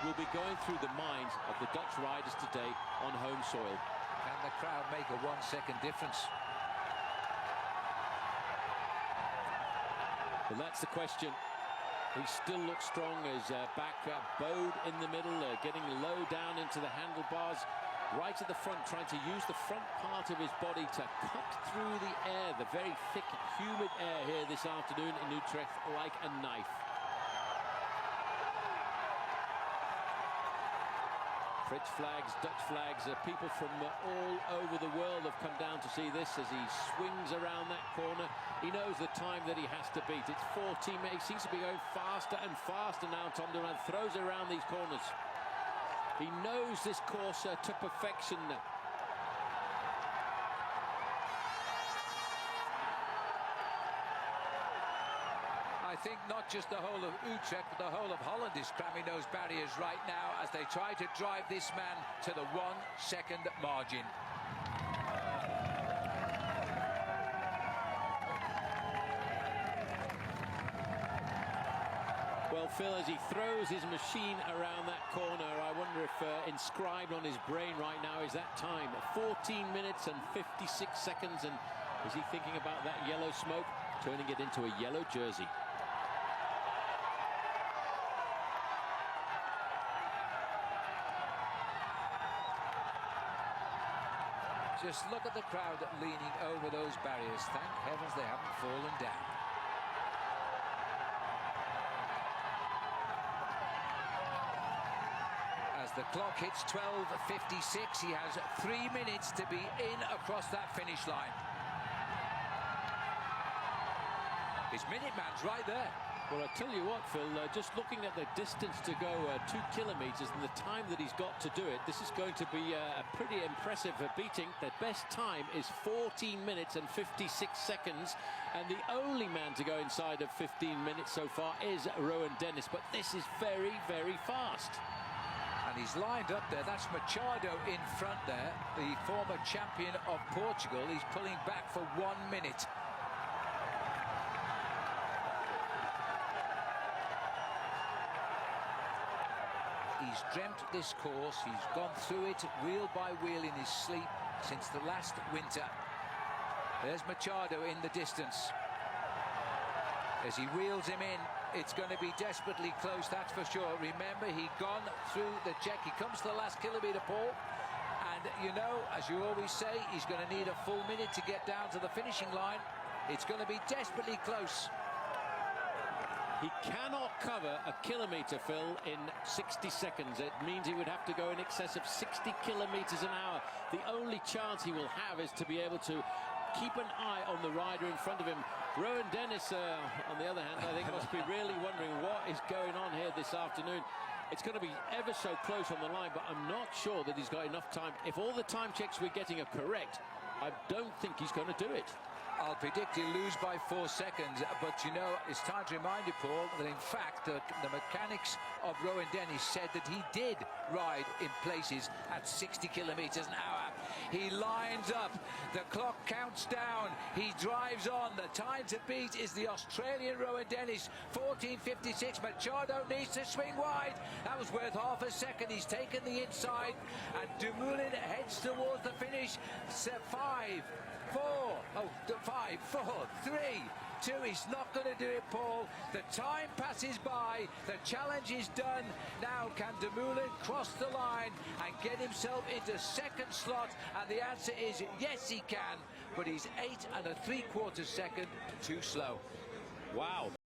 will be going through the minds of the Dutch riders today on home soil. Can the crowd make a 1 second difference? Well, that's the question. He still looks strong as back bowed in the middle, getting low down into the handlebars, right at the front, trying to use the front part of his body to cut through the air, the very thick, humid air here this afternoon in Utrecht, like a knife. French flags, Dutch flags, people from all over the world have come down to see this as he swings around that corner. He knows the time that he has to beat. It's 14 minutes. He seems to be going faster and faster now. Tom Dumoulin throws it around these corners. He knows this course to perfection. I think not just the whole of Utrecht, but the whole of Holland is cramming those barriers right now as they try to drive this man to the 1 second margin. Well, Phil, as he throws his machine around that corner, I wonder if inscribed on his brain right now is that time. 14 minutes and 56 seconds. And is he thinking about that yellow smoke, turning it into a yellow jersey? Just look at the crowd leaning over those barriers. Thank heavens they haven't fallen down. As the clock hits 12:56, he has 3 minutes to be in across that finish line. His Minuteman's right there. Well, I tell you what, Phil, just looking at the distance to go, 2 kilometres, and the time that he's got to do it, this is going to be a pretty impressive beating. The best time is 14 minutes and 56 seconds, and the only man to go inside of 15 minutes so far is Rowan Dennis, but this is very, very fast. And he's lined up there. That's Machado in front there, the former champion of Portugal. He's pulling back for 1 minute. He's dreamt this course. He's gone through it wheel by wheel in his sleep since the last winter. There's Machado in the distance. As he wheels him in, it's going to be desperately close, that's for sure. Remember, he'd gone through the check. He comes to the last kilometre, Paul. And, you know, as you always say, he's going to need a full minute to get down to the finishing line. It's going to be desperately close. He cannot cover a kilometre, Phil, in 60 seconds. It means he would have to go in excess of 60 kilometres an hour. The only chance he will have is to be able to keep an eye on the rider in front of him. Rowan Dennis, on the other hand, I think must be really wondering what is going on here this afternoon. It's going to be ever so close on the line, but I'm not sure that he's got enough time. If all the time checks we're getting are correct, I don't think he's going to do it. I'll predict he'll lose by 4 seconds, but you know, it's time to remind you, Paul, that in fact the mechanics of Rowan Dennis said that he did ride in places at 60 kilometres an hour. He lines up, the clock counts down, he drives on. The time to beat is the Australian Rowan Dennis, 14:56. Machado needs to swing wide. That was worth half a second. He's taken the inside, and Dumoulin heads towards the finish. 5, 4, 3, 2. He's not going to do it, Paul. The time passes by. The challenge is done. Now, can Dumoulin cross the line and get himself into second slot? And the answer is yes, he can. But he's 8 3/4 seconds too slow. Wow.